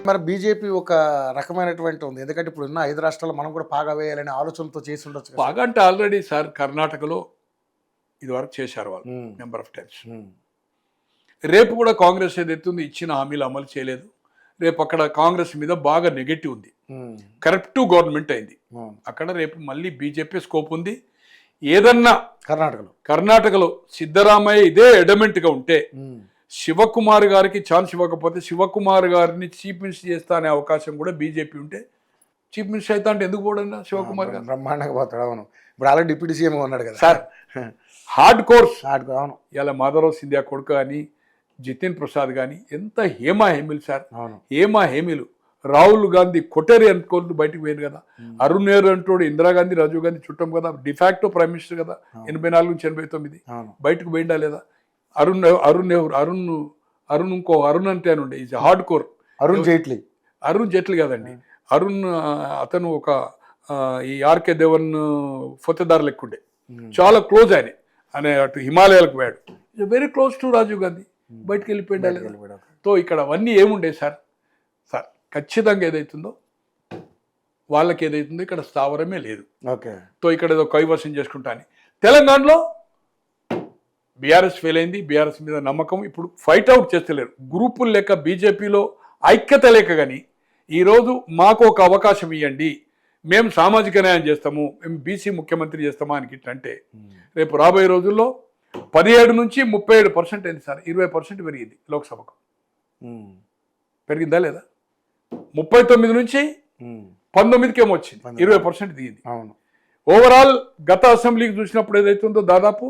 మరి బీజేపీ ఒక రకమైనటువంటి ఉంది. ఎందుకంటే ఇప్పుడు ఉన్న 5 రాష్ట్రాల్లో మనం కూడా పాగా వేయాలనే ఆలోచనతో చేసి ఉండొచ్చు కదా. బాగా అంటే ఆల్రెడీ సార్ కర్ణాటకలో ఇదివరకు చేశారు వాళ్ళు నెంబర్ ఆఫ్ టైమ్స్. రేపు కూడా కాంగ్రెస్ ఏదైతే ఉంది ఇచ్చిన హామీలు అమలు చేయలేదు. రేపు అక్కడ కాంగ్రెస్ మీద బాగా నెగటివ్ ఉంది. కరప్టివ్ గవర్నమెంట్ అయింది అక్కడ. రేపు మళ్ళీ బీజేపీ స్కోప్ ఉంది. ఏదన్నా కర్ణాటకలో సిద్ధరామయ్య ఇదే ఎడమెంట్గా ఉంటే శివకుమార్ గారికి ఛాన్స్ ఇవ్వకపోతే శివకుమార్ గారిని చీఫ్ మినిస్టర్ చేస్తా అనే అవకాశం కూడా బీజేపీ ఉంటే చీఫ్ మినిస్టర్ అయితే అంటే ఎందుకు పోడన్నా శివకుమార్ గారు బ్రహ్మాండంగా పోతాడు. అవును, ఇప్పుడు అలాగే డిప్యూటీ సీఎం ఉన్నాడు కదా సార్. హార్డ్ కోర్స్ అవును. ఇలా మాధవరావు సింధియా కొడుకు కానీ జితిన్ ప్రసాద్ కానీ ఎంత హేమా హేమిలు సార్. హేమా హేమిలు రాహుల్ గాంధీ కొట్టేరి అనుకోలు బయటకు పోయింది కదా. అరుణ్ నెహ్రూ అంటోడు ఇందిరాగాంధీ రాజీవ్ గాంధీ చుట్టం కదా, డిఫాక్టో ప్రైమ్ మినిస్టర్ కదా 84 నుంచి 89 బయటకు పోయిందా లేదా. అరుణ్ నెహ్రూ అరుణ్ ఇంకో అరుణ్ అంటే అని ఉండే is hard core. Arun Jaitley కాదండి, అరుణ్ అతను ఒక ఈ ఆర్కే దేవన్ ఫోతేదార్ లెక్కుండే, చాలా క్లోజ్ ఆయన. అటు హిమాలయాలకు పోయాడు, very close to Rajiv Gandhi. బయటకు వెళ్ళిపోయిందా. తో ఇక్కడ అవన్నీ ఏముండే సార్. ఖచ్చితంగా ఏదైతుందో వాళ్ళకి ఏదైతుందో ఇక్కడ స్థావరమే లేదు. తో ఇక్కడ ఏదో కైవసం చేసుకుంటా అని. తెలంగాణలో బీఆర్ఎస్ ఫెయిల్ అయింది, బీఆర్ఎస్ మీద నమ్మకం. ఇప్పుడు ఫైట్ అవుట్ చేస్తలేరు గ్రూపులు లేక, బీజేపీలో ఐక్యత లేక. కానీ ఈరోజు మాకు ఒక అవకాశం ఇవ్వండి, మేము సామాజిక న్యాయం చేస్తాము, మేము బీసీ ముఖ్యమంత్రి చేస్తామా అని అంటే రేపు రాబోయే రోజుల్లో 17 నుంచి 37% అయింది సార్. 20% పెరిగింది లోక్సభకు. పెరిగిందా లేదా? 39 నుంచి 19కి ఏమో వచ్చింది, 20% దిగింది. ఓవరాల్ గత అసెంబ్లీకి చూసినప్పుడు ఏదైతుందో దాదాపు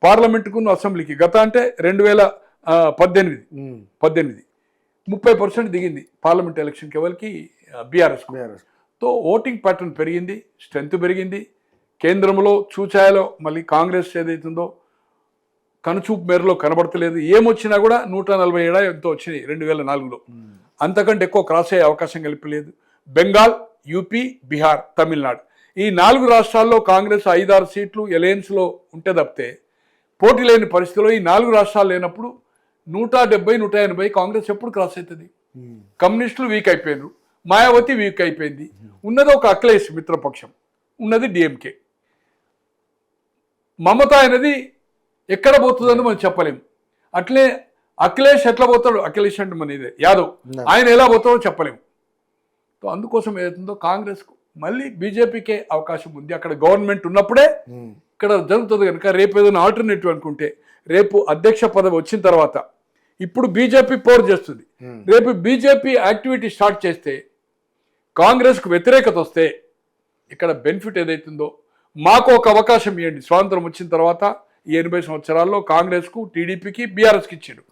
పార్లమెంటుకు అసెంబ్లీకి గత అంటే 2018 30% దిగింది పార్లమెంట్ ఎలక్షన్కి ఎవరికి, బీఆర్ఎస్. తో ఓటింగ్ ప్యాటర్న్ పెరిగింది, స్ట్రెంత్ పెరిగింది. కేంద్రంలో చూచాయలో మళ్ళీ కాంగ్రెస్ ఏదైతుందో కనుచూపు మేరలో కనబడతలేదు. ఏమొచ్చినా కూడా 147 ఎంతో వచ్చినాయి 2004లో. అంతకంటే ఎక్కువ క్రాస్ అయ్యే అవకాశం కల్పలేదు. బెంగాల్, యూపీ, బీహార్, తమిళనాడు ఈ 4 రాష్ట్రాల్లో కాంగ్రెస్ 5-6 సీట్లు ఎలయన్స్లో ఉంటే తప్పితే పోటీ లేని పరిస్థితిలో ఈ 4 రాష్ట్రాలు లేనప్పుడు 170-180 కాంగ్రెస్ ఎప్పుడు క్రాస్ అవుతుంది. కమ్యూనిస్టులు వీక్ అయిపోయినారు, మాయావతి వీక్ అయిపోయింది. ఉన్నది ఒక అఖిలేష్ మిత్రపక్షం, ఉన్నది డిఎంకే. మమత అనేది ఎక్కడ పోతుందని మనం చెప్పలేము. అట్లే అఖిలేష్ ఎట్లా పోతాడు, అఖిలేష్ అంటే మన ఇదే యాదవ్, ఆయన ఎలా పోతాడో చెప్పలేము. సో అందుకోసం ఏదైతుందో కాంగ్రెస్కు మళ్ళీ బీజేపీకే అవకాశం ఉంది. అక్కడ గవర్నమెంట్ ఉన్నప్పుడే ఇక్కడ జరుగుతుంది కనుక రేపు ఏదైనా ఆల్టర్నేటివ్ అనుకుంటే రేపు అధ్యక్ష పదవి వచ్చిన తర్వాత ఇప్పుడు బీజేపీ పోర్ చేస్తుంది. రేపు బీజేపీ యాక్టివిటీ స్టార్ట్ చేస్తే కాంగ్రెస్కు వ్యతిరేకత వస్తే ఇక్కడ బెనిఫిట్ ఏదైతుందో మాకు ఒక అవకాశం ఇవ్వండి. స్వాతంత్రం వచ్చిన తర్వాత ఈ 80 సంవత్సరాల్లో కాంగ్రెస్కు, టీడీపీకి, బీఆర్ఎస్కి ఇచ్చాడు.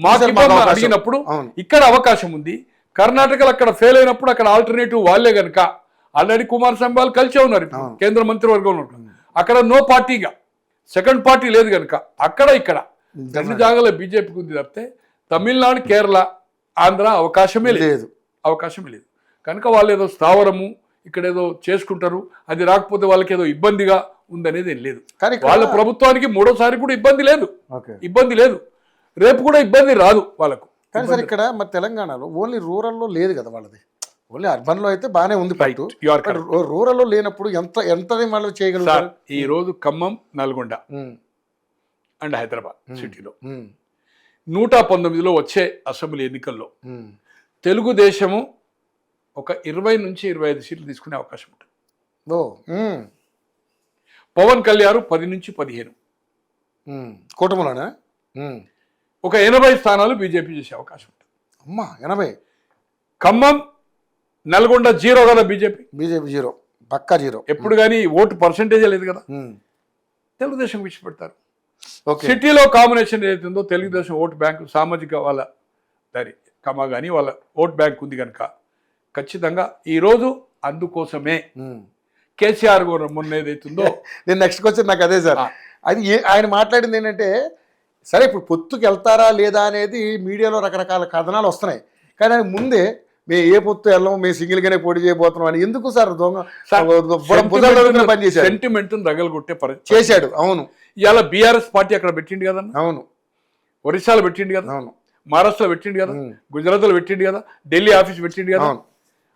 మాకు అడిగినప్పుడు ఇక్కడ అవకాశం ఉంది. కర్ణాటకలో అక్కడ ఫెయిల్ అయినప్పుడు అక్కడ ఆల్టర్నేటివ్ వాళ్ళే కనుక ఆల్రెడీ కుమారస్వామి వాళ్ళు కలిసే ఉన్నారు కేంద్ర మంత్రివర్గంలో. అక్కడ నో పార్టీగా సెకండ్ పార్టీ లేదు కనుక అక్కడ ఇక్కడ 2 జాగాలో బీజేపీకి ఉంది తప్పితే తమిళనాడు, కేరళ, ఆంధ్ర అవకాశమే లేదు కనుక వాళ్ళు ఏదో స్థావరము ఇక్కడ ఏదో చేసుకుంటారు. అది రాకపోతే వాళ్ళకి ఏదో ఇబ్బందిగా ఉందనేది ఏం లేదు. వాళ్ళ ప్రభుత్వానికి 3వ సారి కూడా ఇబ్బంది లేదు, రేపు కూడా ఇబ్బంది రాదు వాళ్ళకు. కానీ సార్ ఇక్కడ మరి తెలంగాణలో ఓన్లీ రూరల్లో లేదు కదా వాళ్ళది, ఓన్లీ అర్బన్లో అయితే బాగానే ఉంది. రూరల్లో లేనప్పుడు ఎంత వాళ్ళు చేయగలుగుతారు. ఈ రోజు ఖమ్మం, నల్గొండ అండ్ హైదరాబాద్ సిటీలో 119లో వచ్చే అసెంబ్లీ ఎన్నికల్లో తెలుగుదేశము ఒక 20 నుంచి 25 సీట్లు తీసుకునే అవకాశం ఉంటుంది. పవన్ కళ్యాణ్ 10 నుంచి 15 కూటమిలోనే ఒక 80 స్థానాలు బీజేపీ చేసే అవకాశం ఉంటుంది. 80. ఖమ్మం, నల్గొండ 0 కదా బీజేపీ 0, పక్కా 0. ఎప్పుడు కానీ ఓటు పర్సంటేజ్ లేదు కదా, తెలుగుదేశం విడిచిపెడతారు. సిటీలో కాంబినేషన్ ఏదైతుందో తెలుగుదేశం ఓటు బ్యాంకు, సామాజిక వాళ్ళ దాని కమా కానీ వాళ్ళ ఓట్ బ్యాంక్ ఉంది కనుక ఖచ్చితంగా ఈరోజు అందుకోసమే కేసీఆర్ కూడా మొన్న ఏదైతుందో నేను నెక్స్ట్ క్వశ్చన్ నాకు అదే సార్. అది ఆయన మాట్లాడింది ఏంటంటే సరే ఇప్పుడు పొత్తుకి వెళ్తారా లేదా అనేది మీడియాలో రకరకాల కథనాలు వస్తున్నాయి. కానీ ఆయన ముందే మేము ఏ పొత్తు వెళ్ళము, మేము సింగిల్గానే పోటీ చేయబోతున్నాం అని ఎందుకు సార్ పని చేశాడు, సెంటిమెంట్ రగలగొట్టే చేశాడు. అవును, ఇవాళ బీఆర్ఎస్ పార్టీ అక్కడ పెట్టిండు కదా. అవును, ఒరిస్సాలో పెట్టిండు కదా. అవును, మహారాష్ట్రలో పెట్టిండు కదా, గుజరాత్లో పెట్టిండు కదా, ఢిల్లీ ఆఫీస్ పెట్టిండు కదా,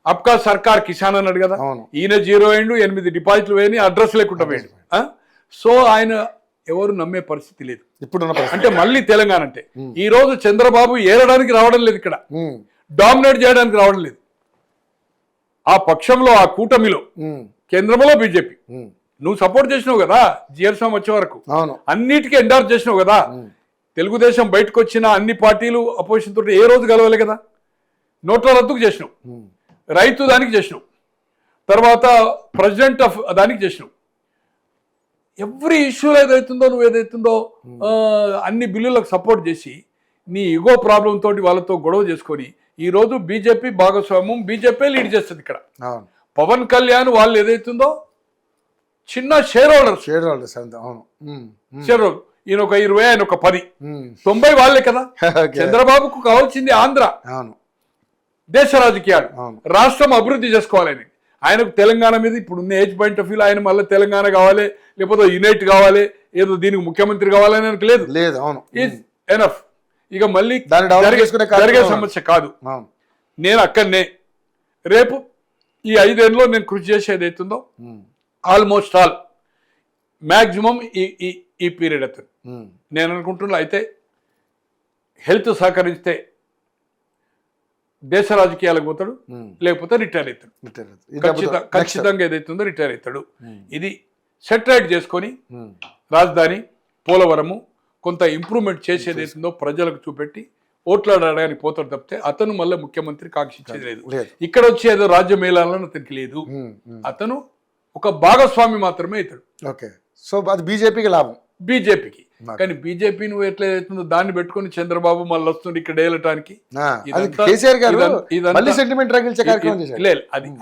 అబ్కా సర్కార్ కిసాన్ అన్నాడు కదా, ఈయన 0 అయిండు, 8 డిపాజిట్లు పోయి అడ్రస్ లేకుండా పోయిండు. సో ఆయన ఎవరు నమ్మే పరిస్థితి లేదు ఇప్పుడు. అంటే మళ్ళీ తెలంగాణ అంటే ఈ రోజు చంద్రబాబు ఏరడానికి రావడం లేదు, ఇక్కడ డామినేట్ చేయడానికి రావడం లేదు. ఆ పక్షంలో, ఆ కూటమిలో, కేంద్రంలో బీజేపీ, నువ్వు సపోర్ట్ చేసినావు కదా జిఆర్ స్వామి వచ్చే వరకు, అన్నిటికీ ఎండార్స్ చేసినావు కదా. తెలుగుదేశం బయటకు వచ్చిన అన్ని పార్టీలు అపోజిషన్ తోటి ఏ రోజు కలవలే కదా. నోట్ల రద్దుకు చేసినావు, రైతు దానికి చేసినావు, తర్వాత ప్రెసిడెంట్ ఆఫ్ దానికి చేసినావు. ఎవ్రీ ఇష్యూలో ఏదైతుందో నువ్వు ఏదైతుందో అన్ని బిల్లులకు సపోర్ట్ చేసి నీ ఇగో ప్రాబ్లం తోటి వాళ్ళతో గొడవ చేసుకొని ఈరోజు బీజేపీ భాగస్వామ్యం, బీజేపీ లీడ్ చేస్తుంది ఇక్కడ. పవన్ కళ్యాణ్ వాళ్ళు ఏదైతుందో చిన్న షేర్ హోల్డర్స్, ఈయన ఒక 20, ఆయన ఒక 10, 90 వాళ్ళే కదా. చంద్రబాబుకు కావాల్సింది ఆంధ్ర, దేశ రాజకీయాలు, రాష్ట్రం అభివృద్ధి చేసుకోవాలని. ఆయనకు తెలంగాణ మీద ఇప్పుడు ఉన్న ఏజ్ పాయింట్ ఆఫ్ వ్యూలో ఆయన మళ్ళీ తెలంగాణ కావాలి, లేకపోతే యునైట్ కావాలి, ఏదో దీనికి ముఖ్యమంత్రి కావాలని ఆయనకు లేదు. Is enough. ఇక మళ్ళీ జరిగే సమస్య కాదు. నేను అక్కడనే రేపు ఈ 5 ఏళ్ళలో నేను కృషి చేసేది అవుతుందో ఆల్మోస్ట్ ఆల్ మ్యాక్సిమం ఈ పీరియడ్ అవుతుంది. నేను అనుకుంటున్నా అయితే హెల్త్ సహకరిస్తే దేశ రాజకీయాలకు పోతాడు, లేకపోతే రిటైర్ అవుతాడు. ఖచ్చితంగా ఏదైతుందో రిటైర్ అవుతాడు. ఇది సెటరైట్ చేసుకొని రాజధాని పోలవరము కొంత ఇంప్రూవ్మెంట్ చేసేది అవుతుందో ప్రజలకు చూపెట్టి ఓట్లాడడానికి పోతాడు తప్పితే అతను మళ్ళీ ముఖ్యమంత్రి కాంక్షించేది లేదు. ఇక్కడ వచ్చి ఏదో రాజ్యం మేళాలని అతనికి లేదు. అతను ఒక భాగస్వామి మాత్రమే అవుతాడు. ఓకే, సో అది బీజేపీకి లాభం. బీజేపీకి. కానీ బీజేపీ నువ్వు ఎట్లా అవుతుందో దాన్ని పెట్టుకుని చంద్రబాబు మళ్ళీ వస్తుంది ఇక్కడ ఏలటానికి.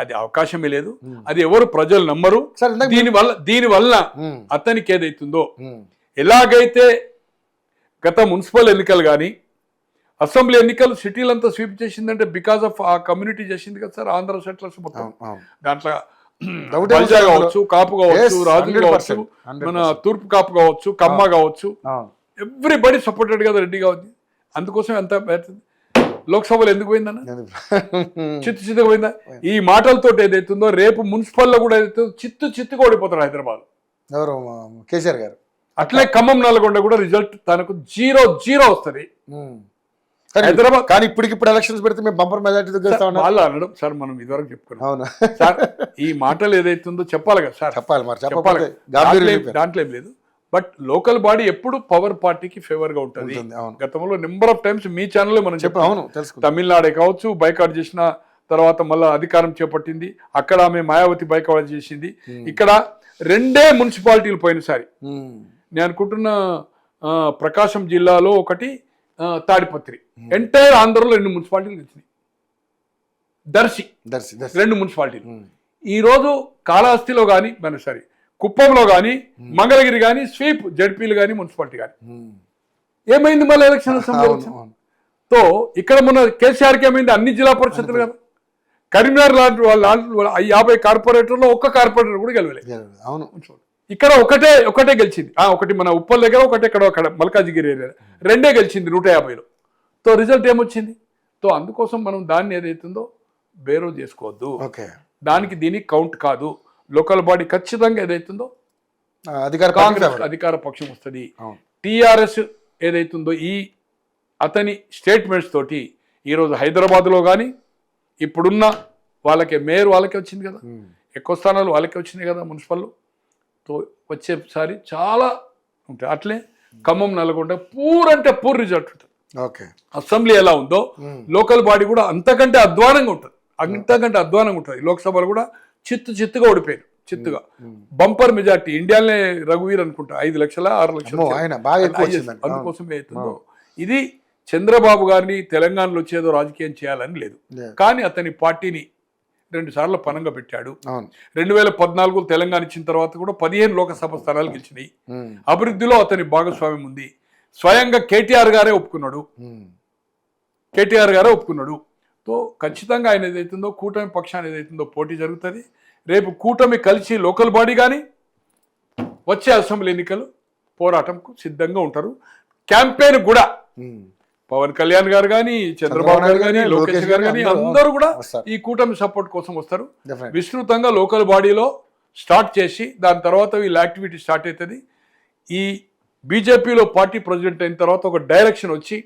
అది అవకాశమే లేదు. అది ఎవరు ప్రజలు నమ్మరు. దీనివల్ల అతనికి ఏదైతుందో ఎలాగైతే గత మున్సిపల్ ఎన్నికలు కానీ అసెంబ్లీ ఎన్నికలు సిటీలంతా స్వీప్ చేసిందంటే బికాస్ ఆఫ్ ఆ కమ్యూనిటీ చేసింది కదా సార్. ఆంధ్ర సెటిలర్స్ మొత్తం దాంట్లో కావచ్చు, కాపు కావచ్చు, రాజులు కావచ్చు, మన తూర్పు కాపు కావచ్చు, కమ్మ కావచ్చు, ఎవ్రీబడి సపోర్టెడ్ కదా రెడ్డి కావచ్చు. అందుకోసం ఎంత లోక్సభలో ఎందుకు పోయిందన్న, చిత్తుగా పోయిందా? ఈ మాటలతో ఏదైతుందో రేపు మున్సిపల్లో కూడా ఏదైతే చిత్తుగా ఓడిపోతారు హైదరాబాద్. ఎవరు? కేసీఆర్ గారు. అట్లే ఖమ్మం, నల్గొండ కూడా రిజల్ట్ తనకు 0-0 వస్తుంది హైదరాబాద్. కానీ ఇప్పటికిప్పుడు ఎలక్షన్స్ పెడితే మేము బంపర్ మెజార్టీ వాళ్ళు అనడం సార్. మనం ఇదివరకు చెప్పుకున్నాం సార్, ఈ మాటలు ఏదైతుందో చెప్పాలి కదా సార్, చెప్పాలి. దాంట్లో ఏం లేదు. బట్ లోకల్ బాడీ ఎప్పుడు పవర్ పార్టీకి ఫేవర్ గా ఉంటుంది. గతంలో నెంబర్ ఆఫ్ టైమ్స్ మీ ఛానల్లో మనం చెప్పాం. తమిళనాడే కావచ్చు బైకాట్ చేసిన తర్వాత మళ్ళీ అధికారం చేపట్టింది, అక్కడ ఆమె మాయావతి బైకాట్ చేసింది. ఇక్కడ 2 మున్సిపాలిటీలు పోయినసారి నేను అనుకుంటున్న ప్రకాశం జిల్లాలో ఒకటి, తాడిపత్రి. ఎంటైర్ ఆంధ్రలో 2 మున్సిపాలిటీలు వచ్చినాయి. దర్శి 2 మున్సిపాలిటీలు. ఈరోజు కాళహస్తిలో కానీ కుప్పంలో కానీ మంగళగిరి కానీ స్వీప్ జడ్పీలు కానీ మున్సిపాలిటీ కానీ ఏమైంది మళ్ళీ ఎలక్షన్ తో ఇక్కడ మన కేసీఆర్కి ఏమైంది? అన్ని జిల్లా పరిషత్తులు కదా. కరీంనగర్ లాంటి వాళ్ళ 50 కార్పొరేటర్లో ఒక్క కార్పొరేటర్ కూడా గెలవలేదు. ఇక్కడ ఒకటే గెలిచింది. ఒకటి మన ఉప్పల్ దగ్గర, ఒకటి అక్కడ మల్కాజిగిరి ఏరియా, 2 గెలిచింది 150లో. తో రిజల్ట్ ఏమొచ్చింది? తో అందుకోసం మనం దాన్ని ఏదైతుందో బేరో చేసుకోవద్దు. దానికి దీనికి కౌంట్ కాదు. లోకల్ బాడీ ఖచ్చితంగా ఏదైతుందో కాంగ్రెస్ అధికార పక్షం వస్తుంది. టీఆర్ఎస్ ఏదైతుందో ఈ అతని స్టేట్మెంట్స్ తోటి ఈరోజు హైదరాబాద్లో కానీ ఇప్పుడున్న వాళ్ళకే మేయర్ వాళ్ళకే వచ్చింది కదా, ఎక్కువ స్థానాలు వాళ్ళకే వచ్చినాయి కదా మున్సిపల్. తో వచ్చేసారి చాలా ఉంటాయి. అట్లే ఖమ్మం, నల్గొండ పూర్ రిజల్ట్ ఉంటుంది. అసెంబ్లీ ఎలా ఉందో లోకల్ బాడీ కూడా అంతకంటే అధ్వానంగా ఉంటుంది. లోక్సభలో కూడా చిత్తుగా ఓడిపోయారు. Bumper majority. ఇండియాలోనే రఘువీర్ అనుకుంటా 5 లక్షల 6 లక్షలు. అందుకోసం అవుతుందో ఇది చంద్రబాబు గారిని తెలంగాణలో వచ్చేదో రాజకీయం చేయాలని లేదు. కానీ అతని పార్టీని 2 సార్లు పనంగా పెట్టాడు. 2014 తెలంగాణ ఇచ్చిన తర్వాత కూడా 15 లోకసభ స్థానాలు గెలిచినాయి. అభివృద్ధిలో అతని భాగస్వామ్యం ఉంది. స్వయంగా కేటీఆర్ గారే ఒప్పుకున్నాడు. తో ఖచ్చితంగా ఆయన ఏదైతుందో కూటమి పక్షాన్ని ఏదైతుందో పోటీ జరుగుతుంది. రేపు కూటమి కలిసి లోకల్ బాడీ కానీ వచ్చే అసెంబ్లీ ఎన్నికలు పోరాటంకు సిద్ధంగా ఉంటారు. క్యాంపెయిన్ కూడా పవన్ కళ్యాణ్ గారు కానీ, చంద్రబాబు గారు కానీ, లోకేష్ గారు కానీ అందరూ కూడా ఈ కూటమి సపోర్ట్ కోసం వస్తారు. విస్తృతంగా లోకల్ బాడీలో స్టార్ట్ చేసి దాని తర్వాత వీళ్ళ యాక్టివిటీ స్టార్ట్ అవుతుంది. ఈ బీజేపీలో పార్టీ ప్రెసిడెంట్ అయిన తర్వాత ఒక డైరెక్షన్ వచ్చి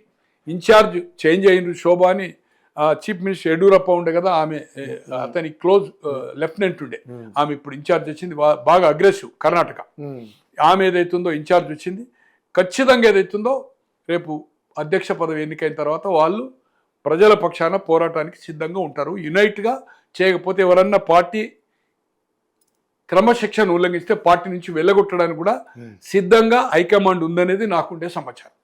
ఇన్ఛార్జ్ చేంజ్ అయిన శోభ అని చీఫ్ మినిస్టర్ యడ్యూరప్ప ఉండే కదా, ఆమె అతని క్లోజ్ లెఫ్టినెంట్ ఉండే, ఆమె ఇప్పుడు ఇన్ఛార్జ్ వచ్చింది. బాగా అగ్రెసివ్ కర్ణాటక. ఆమె ఏదైతుందో ఇన్ఛార్జ్ వచ్చింది. ఖచ్చితంగా ఏదైతుందో రేపు అధ్యక్ష పదవి ఎన్నికైన తర్వాత వాళ్ళు ప్రజల పక్షాన పోరాటానికి సిద్ధంగా ఉంటారు. యునైట్గా చేయకపోతే ఎవరన్నా పార్టీ క్రమశిక్షణ ఉల్లంఘిస్తే పార్టీ నుంచి వెళ్ళగొట్టడానికి కూడా సిద్ధంగా హైకమాండ్ ఉందనేది నాకుండే సమాచారం.